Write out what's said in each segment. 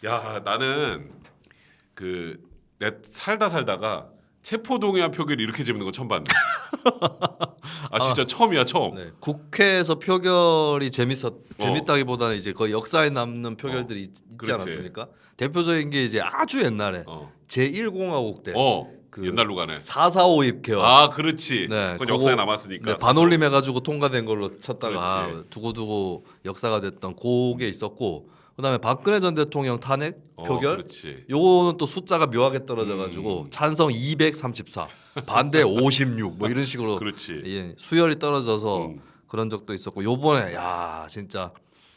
야, 나는 내 살다가 체포동의안 표결이 이렇게 재밌는 건 처음 봤네. 아 진짜 처음이야 처음. 네, 국회에서 표결이 재밌다기보다는 이제 거의 역사에 남는 표결들이 있지 그렇지. 않았습니까? 대표적인 게 이제 아주 옛날에 제1공화국 때 그 옛날로 가네. 4.4.5입 개헌. 아 그렇지. 네, 그건 그거, 역사에 남았으니까. 네, 반올림 해가지고 통과된 걸로 쳤다가 그렇지. 두고두고 역사가 됐던 그게 있었고, 그다음에 박근혜 전 대통령 탄핵 표결. 그렇지. 요거는 또 숫자가 묘하게 떨어져가지고 찬성 234, 반대 56, 뭐 이런 식으로 그렇지. 예, 수열이 떨어져서 그런 적도 있었고, 요번에 야 진짜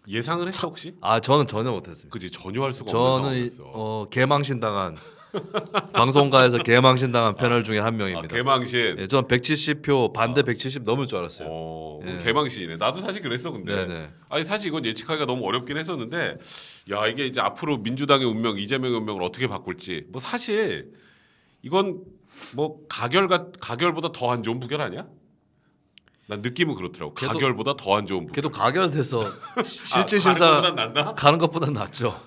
예상을 했어 혹시? 아 저는 전혀 못했어요. 그지 전혀 할 수가 없는 저는 상황이었어. 개망신당한 방송가에서 개망신당한 패널 중에 한 명입니다. 개망신. 예, 저는 170표 반대 170 넘을 줄 알았어요. 그럼 개망신이네. 나도 사실 그랬어 근데. 네네. 아니 사실 이건 예측하기가 너무 어렵긴 했었는데, 야 이게 이제 앞으로 민주당의 운명, 이재명의 운명을 어떻게 바꿀지. 뭐 사실 이건 뭐 가결보다 더 안 좋은 부결 아니야? 난 느낌은 그렇더라고. 가결보다 더 안 좋은 부결. 걔도 가결돼서 실질 가는 심사 것보단 낫나? 가는 것보다 낫죠.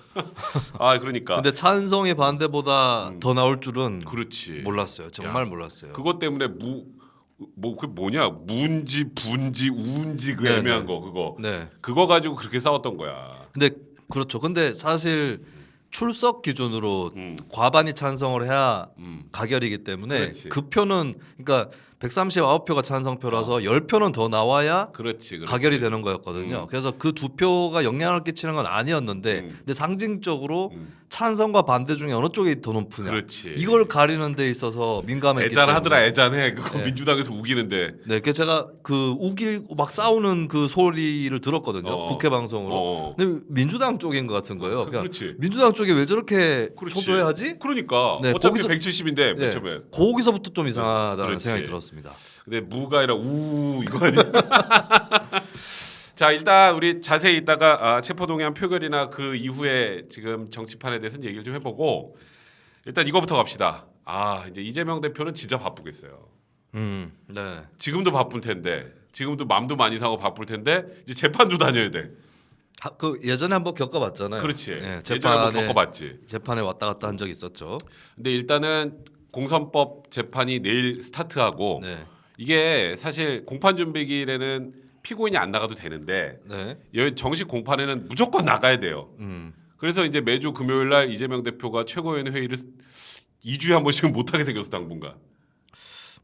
아 그러니까. 근데 찬성이 반대보다 더 나올 줄은 그렇지. 몰랐어요. 정말 몰랐어요. 그것 때문에 그 뭐냐 문지 분지 우운지 그 네네. 애매한 거 그거. 네. 그거 가지고 그렇게 싸웠던 거야. 근데 그렇죠. 근데 사실 출석 기준으로 과반이 찬성을 해야 가결이기 때문에 그렇지. 그 표는 그러니까 139표가 찬성표라서 10표는 더 나와야 그렇지. 가결이 되는 거였거든요. 그래서 그 두 표가 영향을 끼치는 건 아니었는데, 근데 상징적으로 찬성과 반대 중에 어느 쪽이 더 높으냐, 그렇지. 이걸 가리는 데 있어서 민감했기 애잔하더라 때문에. 애잔해. 그거 민주당에서 우기는데. 네, 그 제가 그 막 싸우는 그 소리를 들었거든요. 국회 방송으로. 근데 민주당 쪽인 것 같은 거예요. 그냥 그렇지. 민주당 쪽이 왜 저렇게 그렇지. 초조해하지? 그러니까 네, 어차피 거기서- 170인데 맨 네, 처음에. 거기서부터 좀 이상하다는 그렇지. 생각이 들었습니다. 근데 무가 아니라 우 이거 아니야? 자 일단 우리 자세히 이따가 체포동의안 표결이나 그 이후에 지금 정치판에 대해서는 얘기를 좀 해보고, 일단 이거부터 갑시다. 이제 이재명 대표는 진짜 바쁘겠어요. 네. 지금도 바쁠 텐데, 지금도 맘도 많이 상하고 바쁠 텐데 이제 재판도 다녀야 돼. 그 예전에 한번 겪어봤잖아요. 그렇지. 네, 예전에 한번 겪어봤지. 재판에 왔다 갔다 한 적 있었죠. 근데 일단은 공선법 재판이 내일 스타트하고, 네. 이게 사실 공판 준비일에는 피고인이 안 나가도 되는데 네. 정식 공판에는 무조건 나가야 돼요. 그래서 이제 매주 금요일 날 이재명 대표가 최고위원 회의를 2주에 한 번씩은 못 하게 생겼어 당분간.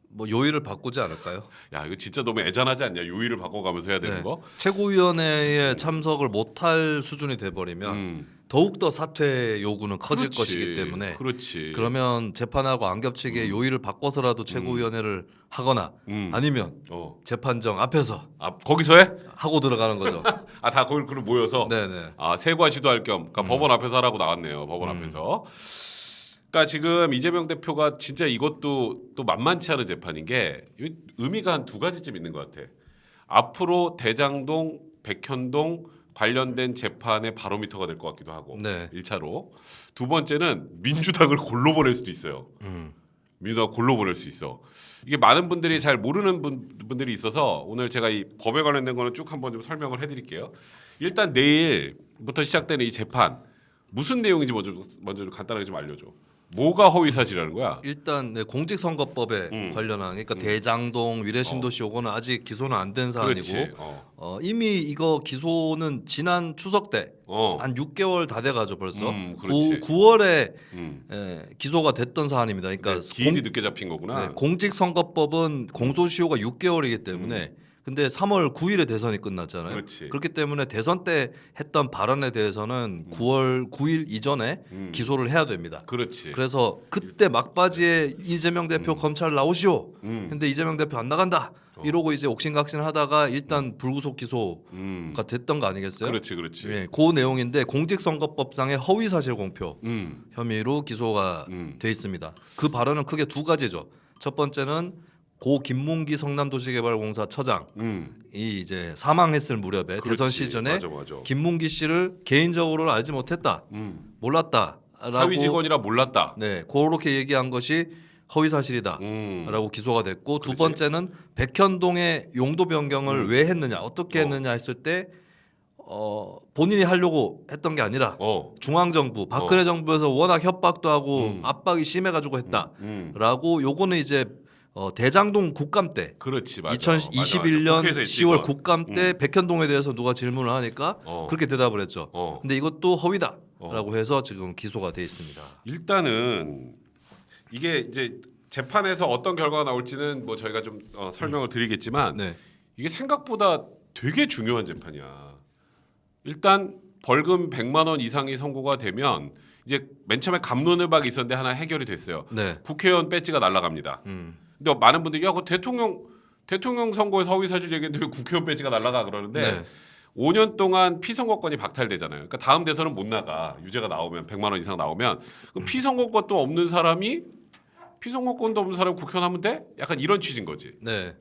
뭐 요일을 바꾸지 않을까요? 야 이거 진짜 너무 애잔하지 않냐? 요일을 바꿔가면서 해야 되는 네. 거. 최고위원회에 참석을 못할 수준이 돼버리면 더욱더 사퇴 요구는 커질 그렇지. 것이기 때문에, 그렇지. 그러면 재판하고 안 겹치게 요일을 바꿔서라도 최고위원회를 하거나 아니면 재판정 앞에서 거기서 해? 하고 들어가는 거죠. 다 거기 그럼 모여서. 네네. 세과 시도할 겸, 그러니까 법원 앞에서 하라고 나왔네요. 법원 앞에서. 그러니까 지금 이재명 대표가 진짜 이것도 또 만만치 않은 재판인 게 의미가 한 두 가지쯤 있는 것 같아. 앞으로 대장동, 백현동 관련된 재판의 바로미터가 될 것 같기도 하고. 네. 1차로. 두 번째는 민주당을 골로 보낼 수도 있어요. 민주당 골로 보낼 수 있어. 이게 많은 분들이 잘 모르는 분들이 있어서 오늘 제가 이 법에 관련된 거는 쭉 한번 좀 설명을 해드릴게요. 일단 내일부터 시작되는 이 재판 무슨 내용인지 먼저 좀 간단하게 좀 알려줘. 뭐가 허위 사실이라는 거야? 일단 공직선거법에 관련한, 그러니까 대장동, 위례신도시 요거는 아직 기소는 안 된 사안이고, 그렇지. 이미 이거 기소는 지난 추석 때 한 6개월 다 돼가지고 벌써 그렇지. 9월에 기소가 됐던 사안입니다. 그러니까 기일이 늦게 잡힌 거구나. 공직선거법은 공소시효가 6개월이기 때문에 근데 3월 9일에 대선이 끝났잖아요. 그렇지. 그렇기 때문에 대선 때 했던 발언에 대해서는 9월 9일 이전에 기소를 해야 됩니다. 그렇지. 그래서 그때 막바지에 이재명 대표 검찰 나오시오. 근데 이재명 대표 안 나간다. 이러고 이제 옥신각신 하다가 일단 불구속 기소가 됐던 거 아니겠어요? 그렇지. 예, 그 내용인데 공직선거법상의 허위사실 공표 혐의로 기소가 돼 있습니다. 그 발언은 크게 두 가지죠. 첫 번째는 고 김문기 성남도시개발공사 처장이 이제 사망했을 무렵에 그렇지. 대선 시즌에 맞아. 김문기 씨를 개인적으로는 알지 못했다, 몰랐다라고, 하위 직원이라 몰랐다. 네, 그렇게 얘기한 것이 허위 사실이다라고 기소가 됐고, 두 그렇지. 번째는 백현동의 용도 변경을 왜 했느냐, 어떻게 했느냐 했을 때 본인이 하려고 했던 게 아니라 중앙정부 박근혜 정부에서 워낙 협박도 하고 압박이 심해가지고 했다라고 요거는 이제 대장동 국감 때 그렇지 맞아. 2021년 국회에서 10월 국감 때 백현동에 대해서 누가 질문을 하니까 그렇게 대답을 했죠. 근데 이것도 허위다라고 해서 지금 기소가 돼 있습니다. 일단은 이게 이제 재판에서 어떤 결과가 나올지는 뭐 저희가 좀 설명을 드리겠지만 네. 이게 생각보다 되게 중요한 재판이야. 일단 벌금 100만 원 이상이 선고가 되면 이제 맨 처음에 갑론을박이 있었는데 하나 해결이 됐어요. 네. 국회의원 배지가 날아갑니다. 근데 많은 분들이 야, 그 대통령 선거에서 허위 사실 얘기했는데 왜 국회의원 배지가 날아가 그러는데 네. 5년 동안 피선거권이 박탈되잖아요. 그러니까 다음 대선은 못 나가. 유죄가 나오면 100만 원 이상 나오면 그럼 피선거권도 없는 사람이 피선거권도 없는 사람이 국회의원 하면 돼? 약간 이런 취지인 거지. 네.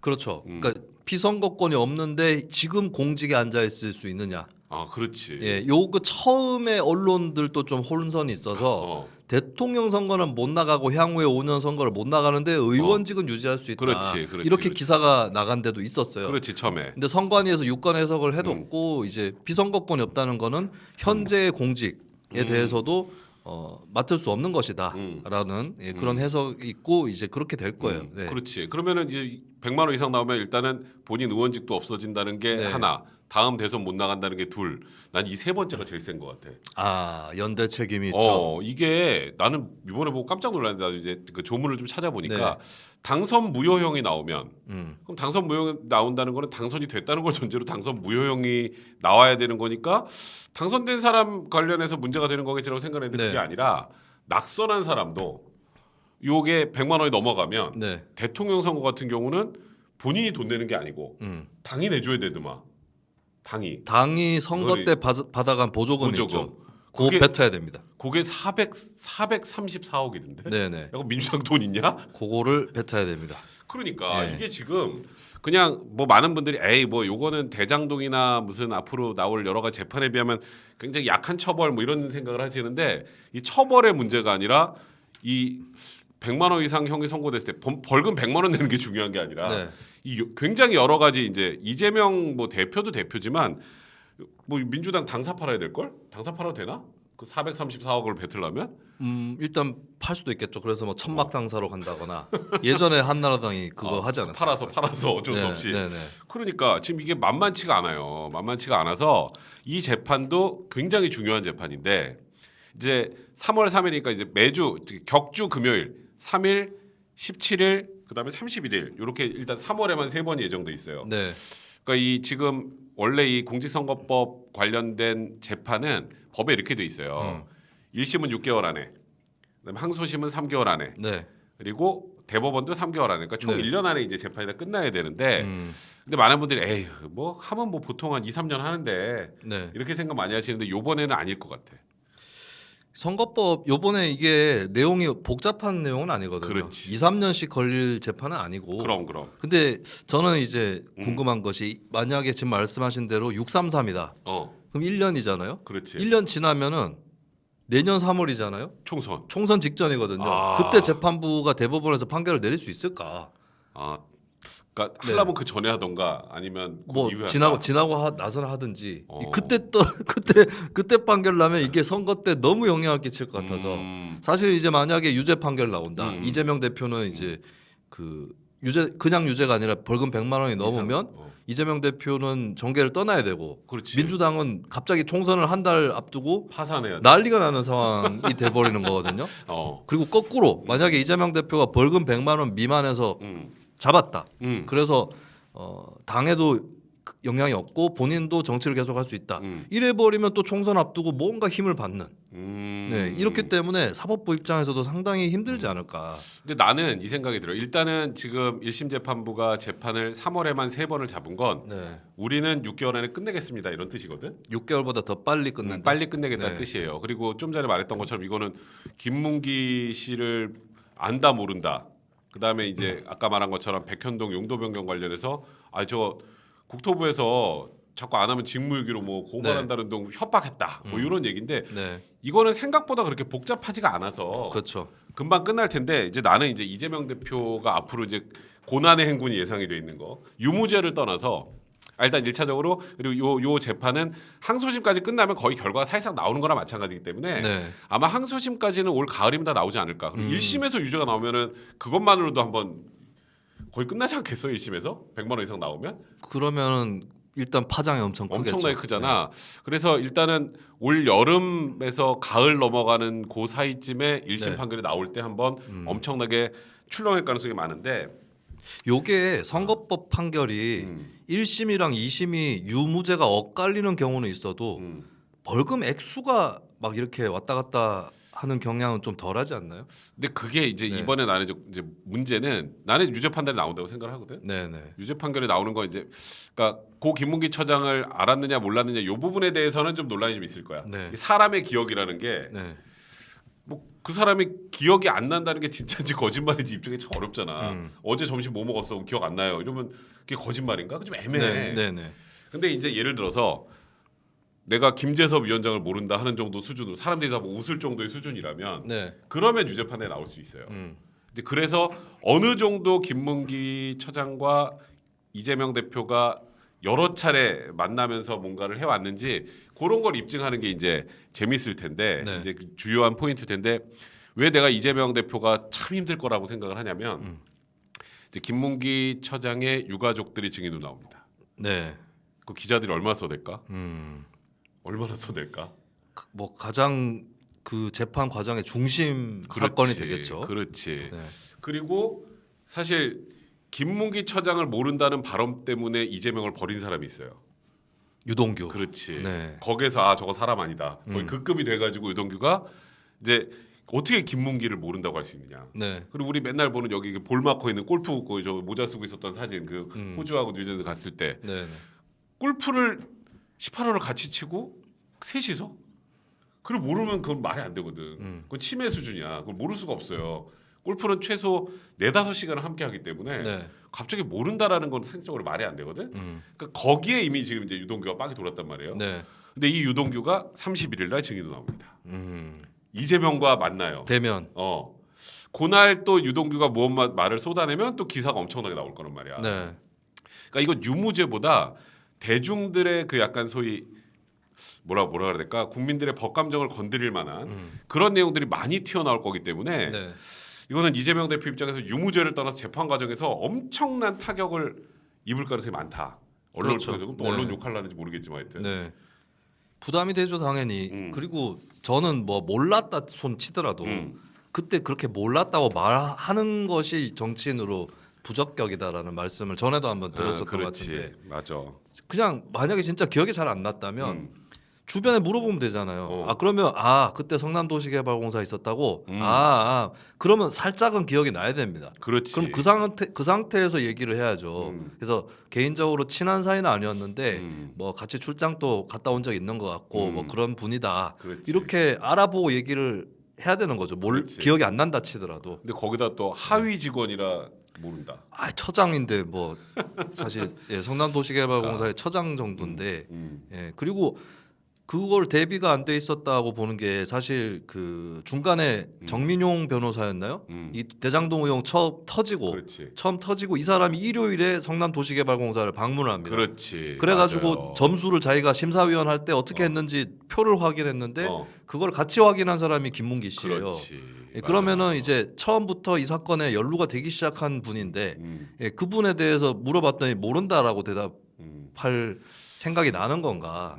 그렇죠. 그러니까 피선거권이 없는데 지금 공직에 앉아 있을 수 있느냐? 아, 그렇지. 예, 요거 처음에 언론들도 좀 혼선이 있어서 대통령 선거는 못 나가고 향후에 5년 선거를 못 나가는데 의원직은 유지할 수 있다. 그렇지, 이렇게 기사가 나간 데도 있었어요. 그렇지 처음에. 근데 선관위에서 유권 해석을 해뒀고 이제 피선거권이 없다는 거는 현재의 공직에 대해서도 맡을 수 없는 것이다라는 그런 해석이 있고 이제 그렇게 될 거예요. 네. 그렇지. 그러면은 이제 100만 원 이상 나오면 일단은 본인 의원직도 없어진다는 게 네. 하나. 다음 대선 못 나간다는 게 둘. 난 이 세 번째가 제일 센 것 같아. 아 연대 책임이 있죠. 이게 나는 이번에 보고 깜짝 놀랐는데 나도 이제 그 조문을 좀 찾아보니까 네. 당선 무효형이 나오면 그럼 당선 무효형이 나온다는 거는 당선이 됐다는 걸 전제로 당선 무효형이 나와야 되는 거니까 당선된 사람 관련해서 문제가 되는 거겠지라고 생각했는데 네. 그게 아니라 낙선한 사람도 요게 100만 원이 넘어가면 네. 대통령 선거 같은 경우는 본인이 돈 내는 게 아니고 당이 내줘야 되더만. 당이 선거 때 받아간 보조금이 보조금. 있죠. 그거 뱉어야 됩니다. 그게 434억이던데. 네네. 야, 민주당 돈 있냐? 그거를 뱉어야 됩니다. 그러니까 네. 이게 지금 그냥 뭐 많은 분들이 에이 뭐 요거는 대장동이나 무슨 앞으로 나올 여러 가지 재판에 비하면 굉장히 약한 처벌 뭐 이런 생각을 하시는데 이 처벌의 문제가 아니라 이 100만 원 이상 형이 선고됐을 때 벌금 100만 원 내는 게 중요한 게 아니라 네. 이 굉장히 여러 가지 이제 이재명 뭐 대표도 대표지만 뭐 민주당 당사 팔아야 될 걸? 당사 팔아도 되나? 그 434억을 뱉으려면? 일단 팔 수도 있겠죠. 그래서 뭐 천막 당사로 간다거나 예전에 한나라당이 그거 하지 않았어요. 팔아서 어쩔 수 없이. 네네. 그러니까 지금 이게 만만치가 않아요. 만만치가 않아서 이 재판도 굉장히 중요한 재판인데 이제 3월 3일이니까 이제 매주 격주 금요일 3일, 17일, 그다음에 31일 이렇게 일단 3월에만 3번이 예정돼 있어요. 네. 그러니까 이 지금 원래 이 공직선거법 관련된 재판은 법에 이렇게 돼 있어요. 1심은 6개월 안에, 그다음에 항소심은 3개월 안에, 네. 그리고 대법원도 3개월 안에, 그러니까 총 네. 1년 안에 이제 재판이 다 끝나야 되는데, 근데 많은 분들이 에이 뭐 하면 뭐 보통 한 2, 3년 하는데 네. 이렇게 생각 많이 하시는데 요번에는 아닐 것 같아. 선거법 요번에 이게 내용이 복잡한 내용은 아니거든요. 그렇지. 2, 3년씩 걸릴 재판은 아니고. 그럼. 근데 저는 이제 궁금한 것이 만약에 지금 말씀하신 대로 633이다. 그럼 1년이잖아요. 그렇지. 1년 지나면은 내년 3월이잖아요. 총선 직전이거든요. 그때 재판부가 대법원에서 판결을 내릴 수 있을까? 그러니까 하려면 그 전에 하던가 아니면 그 뭐 이후에 지나고 나서나 하든지 그때 판결 나면 이게 선거 때 너무 영향을 끼칠 것 같아서 사실 이제 만약에 유죄 판결 나온다. 이재명 대표는 이제 그 그냥 유죄가 아니라 벌금 100만 원이 넘으면 이재명 대표는 정계를 떠나야 되고 그렇지. 민주당은 갑자기 총선을 한 달 앞두고 파산해야 돼. 난리가 나는 상황이 돼버리는 거거든요. 그리고 거꾸로 만약에 이재명 대표가 벌금 100만 원 미만에서 잡았다. 그래서 당에도 영향이 없고 본인도 정치를 계속할 수 있다. 이래 버리면 또 총선 앞두고 뭔가 힘을 받는. 네, 이렇기 때문에 사법부 입장에서도 상당히 힘들지 않을까. 근데 나는 이 생각이 들어. 일단은 지금 1심 재판부가 재판을 3월에만 3번을 잡은 건 네. 우리는 6개월 안에 끝내겠습니다 이런 뜻이거든. 6개월보다 더 빨리 끝낸다. 빨리 끝내겠다는 네. 뜻이에요. 그리고 좀 전에 말했던 것처럼 이거는 김문기 씨를 안다 모른다. 그다음에 이제 아까 말한 것처럼 백현동 용도 변경 관련해서 저 국토부에서 자꾸 안 하면 직무유기로 뭐 고발한다는 등 협박했다. 뭐 이런 얘기인데 네. 이거는 생각보다 그렇게 복잡하지가 않아서 그렇죠. 금방 끝날 텐데 이제 나는 이제 이재명 대표가 앞으로 이제 고난의 행군이 예상이 돼 있는 거 유무죄를 떠나서 일단 1차적으로 그리고 요 재판은 항소심까지 끝나면 거의 결과가 사실상 나오는 거나 마찬가지이기 때문에 네. 아마 항소심까지는 올 가을이면 다 나오지 않을까. 그리고 1심에서 유죄가 나오면은 그것만으로도 한번 거의 끝나지 않겠어요? 1심에서 100만 원 이상 나오면? 그러면은 일단 파장이 엄청 크겠죠. 엄청나게 크잖아. 그래서 일단은 올 여름에서 가을 넘어가는 그 사이쯤에 1심 네. 판결이 나올 때 한번 엄청나게 출렁일 가능성이 많은데 요게 선거법 판결이 1심이랑 2심이 유무죄가 엇갈리는 경우는 있어도 벌금 액수가 막 이렇게 왔다 갔다 하는 경향은 좀 덜하지 않나요? 근데 그게 이제 네. 이번에 나는 이제 문제는 나는 유죄 판단이 나온다고 생각을 하거든. 네네. 유죄 판결이 나오는 건 이제 그러니까 고 김문기 처장을 알았느냐 몰랐느냐 이 부분에 대해서는 좀 논란이 좀 있을 거야. 네. 이 사람의 기억이라는 게 네. 뭐 그 사람이 기억이 안 난다는 게 진짜인지 거짓말인지 입증이 참 어렵잖아. 어제 점심 뭐 먹었어? 그럼 기억 안 나요. 이러면 그게 거짓말인가? 좀 애매해. 네네. 근데 이제 예를 들어서 내가 김재섭 위원장을 모른다 하는 정도 수준으로 사람들이 다 뭐 웃을 정도의 수준이라면 네. 그러면 유죄 판단이 나올 수 있어요. 이제 그래서 어느 정도 김문기 처장과 이재명 대표가 여러 차례 만나면서 뭔가를 해왔는지 그런 걸 입증하는 게 이제 재밌을 텐데 네. 이제 그 주요한 포인트일 텐데 왜 내가 이재명 대표가 참 힘들 거라고 생각을 하냐면 이제 김문기 처장의 유가족들이 증인으로 나옵니다. 네. 그 기자들이 얼마나 써댈까? 얼마나 써댈까? 뭐 가장 그 재판 과정의 중심 그렇지, 사건이 되겠죠. 그렇지. 네. 그리고 사실 김문기 처장을 모른다는 발언 때문에 이재명을 버린 사람이 있어요. 유동규. 그렇지. 네. 거기서 저거 사람 아니다. 거의 급급이 돼가지고 유동규가 이제 어떻게 김문기를 모른다고 할 수 있느냐. 네. 그리고 우리 맨날 보는 여기 볼 막고 있는 골프 저 모자 쓰고 있었던 사진 그 호주하고 뉴질랜드 갔을 때 네. 골프를 18홀을 같이 치고 셋이서 그걸 모르면 그건 말이 안 되거든. 그건 치매 수준이야. 그걸 모를 수가 없어요. 골프는 최소 4-5시간을 함께 하기 때문에 네. 갑자기 모른다라는 건 상식적으로 말이 안 되거든. 그러니까 거기에 이미 지금 이제 유동규가 빡이 돌았단 말이에요. 네. 근데 이 유동규가 31일 날 증인으로 나옵니다. 이재명과 만나요. 대면. 그날 또 유동규가 무언 말을 쏟아내면 또 기사가 엄청나게 나올 거란 말이야. 네. 그러니까 이건 유무죄보다 대중들의 그 약간 소위 뭐라 그래야 될까? 국민들의 법감정을 건드릴 만한 그런 내용들이 많이 튀어나올 거기 때문에 네. 이거는 이재명 대표 입장에서 유무죄를 떠나서 재판 과정에서 엄청난 타격을 입을 가능성이 많다. 언론을 그렇죠. 통해서 또 네. 언론 욕하려는지 모르겠지만 하여튼. 네. 부담이 되죠 당연히. 그리고 저는 뭐 몰랐다 손 치더라도 그때 그렇게 몰랐다고 말하는 것이 정치인으로 부적격이다라는 말씀을 전에도 한번 들었었던 것 그렇지. 같은데 맞아. 그냥 만약에 진짜 기억이 잘 안 났다면 주변에 물어보면 되잖아요. 그러면 그때 성남도시개발공사 있었다고. 그러면 살짝은 기억이 나야 됩니다. 그렇지. 그럼 그 상태에서 얘기를 해야죠. 그래서 개인적으로 친한 사이는 아니었는데 뭐 같이 출장도 갔다 온 적 있는 것 같고 뭐 그런 분이다. 그렇지. 이렇게 알아보고 얘기를 해야 되는 거죠. 그렇지. 기억이 안 난다 치더라도. 근데 거기다 또 하위 직원이라 모른다. 처장인데 뭐 사실 성남도시개발공사의 처장 정도인데 그리고 그걸 대비가 안 돼 있었다고 보는 게 사실 그 중간에 정민용 변호사였나요? 이 대장동 의혹 처음 터지고 이 사람이 일요일에 성남도시개발공사를 방문을 합니다. 그렇지. 그래가지고 맞아요. 점수를 자기가 심사위원 할 때 어떻게 했는지 표를 확인했는데 그걸 같이 확인한 사람이 김문기 씨예요. 그렇지. 그러면은 이제 처음부터 이 사건에 연루가 되기 시작한 분인데 그분에 대해서 물어봤더니 모른다라고 대답할 생각이 나는 건가?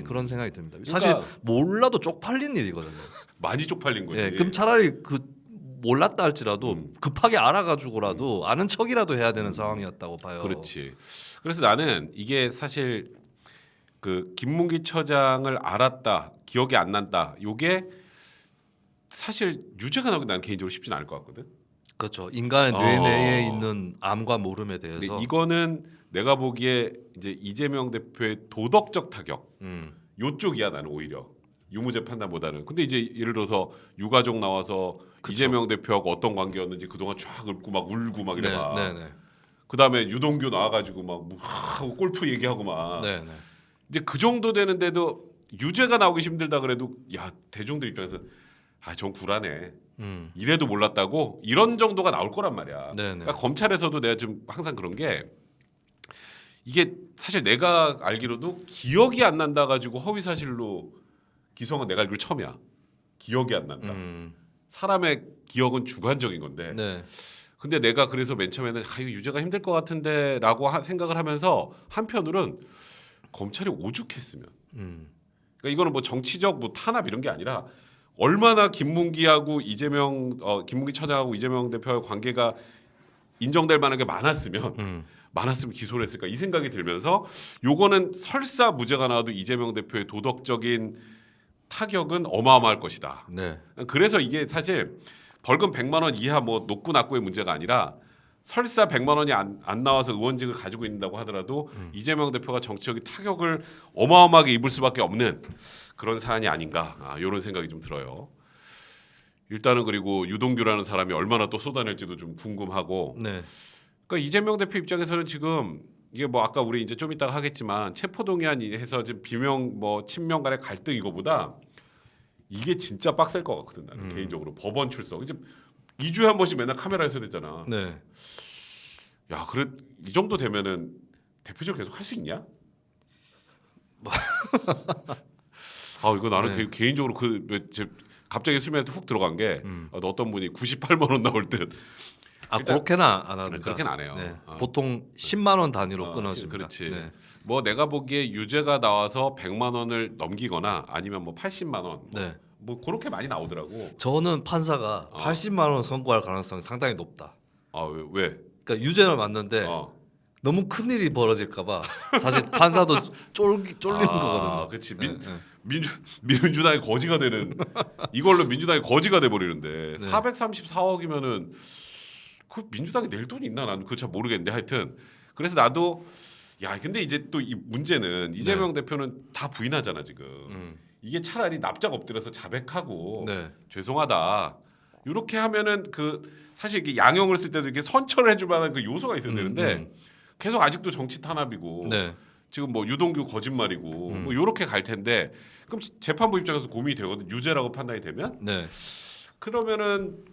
그런 생각이 듭니다. 사실 그러니까 몰라도 쪽팔린 일이거든요. 많이 쪽팔린 거지. 그럼 차라리 그 몰랐다 할지라도 급하게 알아가지고라도 아는 척이라도 해야 되는 상황이었다고 봐요. 그렇지. 그래서 나는 이게 사실 그 김문기 처장을 알았다, 기억이 안 난다. 요게 사실 유죄가 나오기 난 개인적으로 쉽진 않을 것 같거든. 그렇죠. 인간의 뇌 내에 있는 암과 모름에 대해서. 근데 이거는 내가 보기에 이제 이재명 대표의 도덕적 타격 요쪽이야 나는 오히려 유무죄 판단보다는. 근데 이제 예를 들어서 유가족 나와서 그쵸. 이재명 대표하고 어떤 관계였는지 그동안 쫙 읊고 막 울고 막 이래봐. 네네. 그다음에 유동규 나와가지고 막 하고 골프 얘기하고 막 네네. 이제 그 정도 되는데도 유죄가 나오기 힘들다 그래도 야 대중들 입장에서 전 굴하네. 이래도 몰랐다고 이런 정도가 나올 거란 말이야. 네네. 그러니까 검찰에서도 내가 좀 항상 그런 게 이게 사실 내가 알기로도 기억이 안 난다 가지고 허위 사실로 기소한 건 내가 알기로 처음이야. 기억이 안 난다. 사람의 기억은 주관적인 건데. 네. 근데 내가 그래서 맨 처음에는 이거 유죄가 힘들 것 같은데라고 생각을 하면서 한편으로는 검찰이 오죽했으면. 그러니까 이거는 뭐 정치적 뭐 탄압 이런 게 아니라 얼마나 김문기하고 김문기 처장하고 이재명 대표의 관계가 인정될 만한 게 많았으면 기소를 했을까 이 생각이 들면서 요거는 설사 무죄가 나와도 이재명 대표의 도덕적인 타격은 어마어마할 것이다. 네. 그래서 이게 사실 벌금 100만 원 이하 뭐 높고 낮고의 문제가 아니라 설사 100만 원이 안 나와서 의원직을 가지고 있다고 하더라도 이재명 대표가 정치적인 타격을 어마어마하게 입을 수밖에 없는 그런 사안이 아닌가 이런 생각이 좀 들어요. 일단은 그리고 유동규라는 사람이 얼마나 또 쏟아낼지도 좀 궁금하고. 네. 그러니까 이재명 대표 입장에서는 지금 이게 뭐 아까 우리 이제 좀 이따가 하겠지만 체포동의안 해서 지금 비명 뭐 친명 간의 갈등 이거보다 이게 진짜 빡셀 것 같거든 나는 개인적으로 법원 출석 이제 2주에 한 번씩 맨날 카메라에 서야 되잖아. 네. 야 그래 이 정도 되면은 대표적으로 계속 할 수 있냐? 이거 나는 네. 개인적으로 갑자기 수미한테 훅 들어간 게 어떤 분이 98만 원 나올 듯. 일단, 그렇게는 안 하는데. 그렇게는 안 해요. 네. 보통 10만 원 단위로 끊어집니다. 그렇지. 네. 뭐 내가 보기에 유죄가 나와서 100만 원을 넘기거나 아니면 뭐 80만 원. 네. 뭐 그렇게 많이 나오더라고. 저는 판사가 80만 원 선고할 가능성이 상당히 높다. 왜? 그러니까 유죄는 맞는데 너무 큰 일이 벌어질까봐 사실 판사도 쫄리는 거거든요. 그렇지. 네. 민주당이 거지가 되는 이걸로 민주당이 거지가 돼 버리는데 네. 434억이면은 그 민주당이 낼 돈이 있나 나는 그거 잘 모르겠는데 하여튼 그래서 나도 근데 이제 또 이 문제는 이재명 대표는 다 부인하잖아 지금. 이게 차라리 납작 엎드려서 자백하고 네. 죄송하다 이렇게 하면은 사실 이게 양형을 쓸 때도 이렇게 선처를 해줄 만한 그 요소가 있어야 되는데 계속 아직도 정치 탄압이고 네. 지금 뭐 유동규 거짓말이고 뭐 이렇게 갈 텐데 그럼 재판부 입장에서 고민이 되거든 유죄라고 판단이 되면 네. 그러면은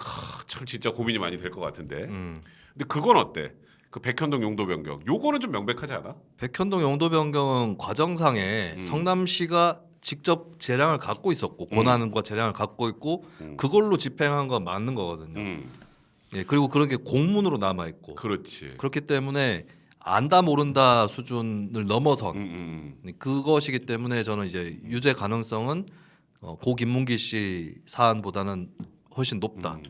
참 진짜 고민이 많이 될 것 같은데 근데 그건 어때? 그 백현동 용도 변경 요거는 좀 명백하지 않아? 백현동 용도 변경은 과정상에 성남시가 직접 재량을 갖고 있었고 권한과 재량을 갖고 있고 그걸로 집행한 건 맞는 거거든요. 예, 그리고 그런 게 공문으로 남아 있고 그렇지. 그렇기 때문에 안다 모른다 수준을 넘어선 그것이기 때문에 저는 이제 유죄 가능성은 고 김문기 씨 사안보다는 훨씬 높다.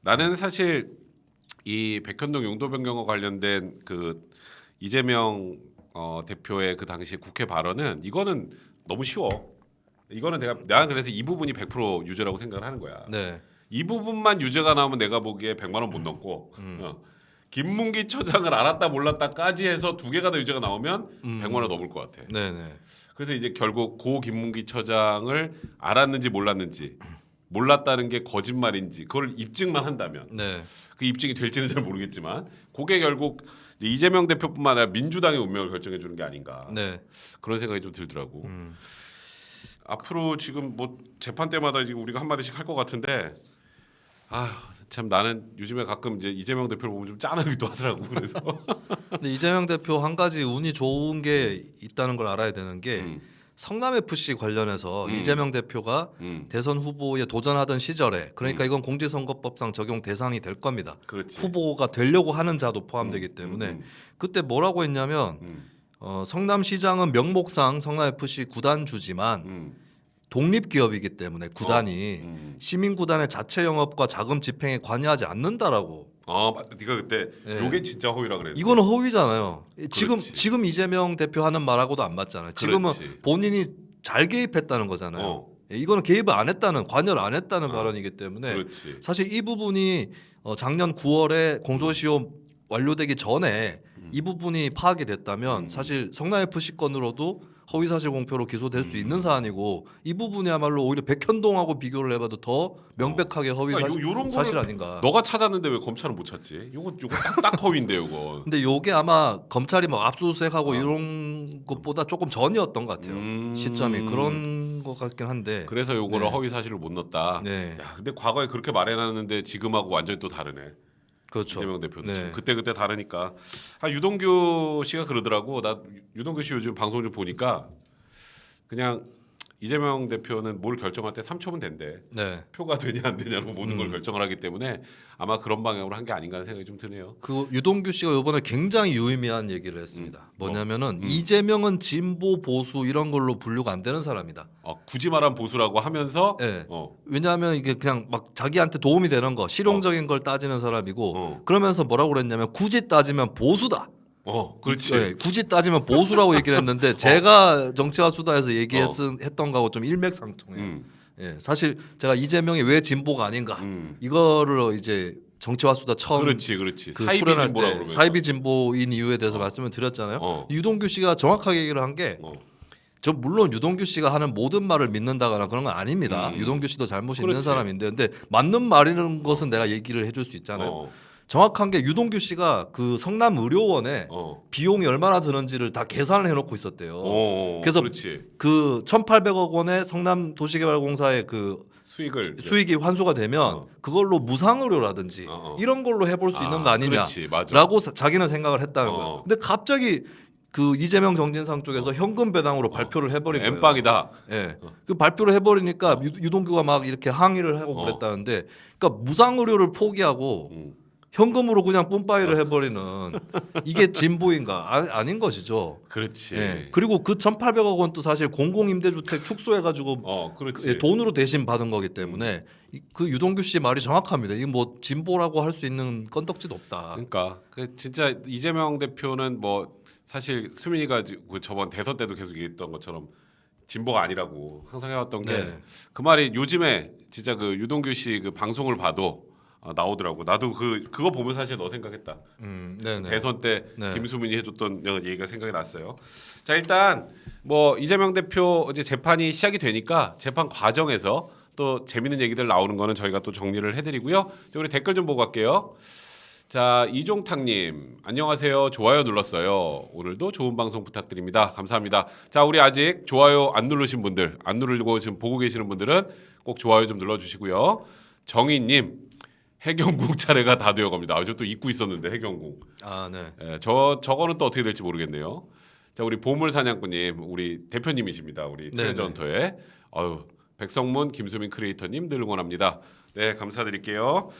나는 사실 이 백현동 용도 변경과 관련된 그 이재명 대표의 그 당시 국회 발언은 이거는 너무 쉬워. 이거는 내가 그래서 이 부분이 100% 유죄라고 생각을 하는 거야. 네. 이 부분만 유죄가 나오면 내가 보기에 100만 원 못 넘고 김문기 처장을 알았다 몰랐다까지 해서 두 개가 다 유죄가 나오면 100만 원 넘을 것 같아. 네네. 그래서 이제 결국 고 김문기 처장을 알았는지 몰랐다는 게 거짓말인지 그걸 입증만 한다면 네. 그 입증이 될지는 잘 모르겠지만 그게 결국 이재명 대표뿐만 아니라 민주당의 운명을 결정해 주는 게 아닌가 네. 그런 생각이 좀 들더라고. 앞으로 지금 뭐 재판 때마다 지금 우리가 한 마디씩 할 것 같은데 참 나는 요즘에 가끔 이제 이재명 대표를 보면 좀 짠하기도 하더라고. 그래서 근데 이재명 대표 한 가지 운이 좋은 게 있다는 걸 알아야 되는 게 성남 FC 관련해서 이재명 대표가 대선 후보에 도전하던 시절에 그러니까 이건 공직선거법상 적용 대상이 될 겁니다. 그렇지. 후보가 되려고 하는 자도 포함되기 때문에 그때 뭐라고 했냐면 성남시장은 명목상 성남 FC 구단 주지만 독립 기업이기 때문에 구단이 시민 구단의 자체 영업과 자금 집행에 관여하지 않는다라고. 네가 그때 요게 진짜 허위라 그랬어. 이거는 허위잖아요. 지금 그렇지. 지금 이재명 대표 하는 말하고도 안 맞잖아요. 지금은 그렇지. 본인이 잘 개입했다는 거잖아요. 이거는 개입을 안 했다는 관여를 안 했다는 발언이기 때문에 그렇지. 사실 이 부분이 작년 9월에 공소시효 완료되기 전에 이 부분이 파악이 됐다면 사실 성남 FC 건으로도 허위사실 공표로 기소될 수 있는 사안이고 이 부분이야말로 오히려 백현동하고 비교를 해봐도 더 명백하게 허위사실 요런 사실 거를 아닌가. 너가 찾았는데 왜 검찰은 못 찾지? 요거 딱 허위인데 요거. 근데 요게 아마 검찰이 막 압수수색하고 이런 것보다 조금 전이었던 것 같아요. 시점이 그런 것 같긴 한데. 그래서 요거를 네. 허위 사실을 못 넣었다. 네. 야, 근데 과거에 그렇게 말해놨는데 지금하고 완전히 또 다르네. 그렇죠. 이재명 대표도 네. 지금 그때 다르니까. 유동규 씨가 그러더라고. 나 유동규 씨 요즘 방송 좀 보니까 그냥 이재명 대표는 뭘 결정할 때 3초면 된대. 네. 표가 되냐 안 되냐로 모든 걸 결정을 하기 때문에 아마 그런 방향으로 한 게 아닌가 하는 생각이 좀 드네요. 그 유동규 씨가 이번에 굉장히 유의미한 얘기를 했습니다. 뭐냐면은 이재명은 진보 보수 이런 걸로 분류가 안 되는 사람이다. 굳이 말하면 보수라고 하면서 네. 왜냐하면 이게 그냥 막 자기한테 도움이 되는 거 실용적인 걸 따지는 사람이고 그러면서 뭐라고 그랬냐면 굳이 따지면 보수다. 그렇지. 네, 굳이 따지면 보수라고 얘기를 했는데 제가 정치와 수다에서 얘기했던 거하고 좀 일맥상통해요. 예, 사실 제가 이재명이 왜 진보가 아닌가 이거를 이제 정치와 수다 처음 그렇지. 그 사이비 출연할 진보라고 때 그러면서. 사이비 진보인 이유에 대해서 말씀을 드렸잖아요. 유동규 씨가 정확하게 얘기를 한 게 저 물론 유동규 씨가 하는 모든 말을 믿는다거나 그런 건 아닙니다. 유동규 씨도 잘못이 있는 그렇지. 사람인데 근데 맞는 말이라는 것은 내가 얘기를 해줄 수 있잖아요. 정확한 게 유동규 씨가 그 성남 의료원에 비용이 얼마나 드는지를 다 계산을 해놓고 있었대요. 그래서 그렇지. 그 1,800억 원의 성남 도시개발공사의 그 수익이 환수가 되면 그걸로 무상의료라든지 이런 걸로 해볼 수 있는 거 그렇지, 맞아. 아니냐라고 자기는 생각을 했다는 거예요. 근데 갑자기 그 이재명 정진상 쪽에서 현금 배당으로 발표를 해버린 거예요. 엠빵이다. 예, 그 발표를 해버리니까 유동규가 막 이렇게 항의를 하고 그랬다는데, 그러니까 무상의료를 포기하고 현금으로 그냥 뿜빠이를 해버리는 이게 진보인가? 아닌 것이죠. 그렇지. 예. 그리고 그 1,800억 원도 사실 공공임대주택 축소해가지고 그렇지. 돈으로 대신 받은 거기 때문에 그 유동규 씨 말이 정확합니다. 이게 뭐 진보라고 할 수 있는 건덕지도 없다. 그러니까 진짜 이재명 대표는 뭐 사실 수민이가 그 저번 대선 때도 계속 얘기했던 것처럼 진보가 아니라고 항상 해왔던 게 그 말이 요즘에 진짜 그 유동규 씨 그 방송을 봐도 나오더라고. 나도 그거 보면 사실 너 생각했다. 대선 때 김수민이 해줬던 얘기가 생각이 났어요. 자, 일단 뭐 이재명 대표 이제 재판이 시작이 되니까 재판 과정에서 또 재밌는 얘기들 나오는 거는 저희가 또 정리를 해드리고요. 자, 우리 댓글 좀 보고 갈게요. 자, 이종탁님 안녕하세요. 좋아요 눌렀어요. 오늘도 좋은 방송 부탁드립니다. 감사합니다. 자, 우리 아직 좋아요 안 누르신 분들, 안 누르고 지금 보고 계시는 분들은 꼭 좋아요 좀 눌러주시고요. 정희님 해경궁 차례가 다 되어갑니다. 저 또 잊고 있었는데 해경궁. 네. 예, 저거는 또 어떻게 될지 모르겠네요. 자, 우리 보물사냥꾼님 우리 대표님이십니다. 우리 트레저헌터의 백성문 김수민 크리에이터님 늘 응원합니다. 네, 감사드릴게요.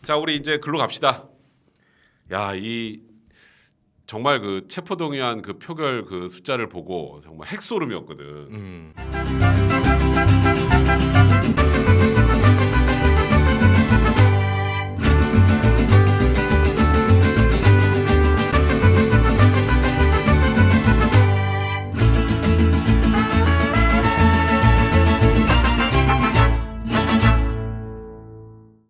자, 우리 이제 글로 갑시다. 야, 이 정말 그 체포동의안 그 표결 그 숫자를 보고 정말 핵소름이었거든.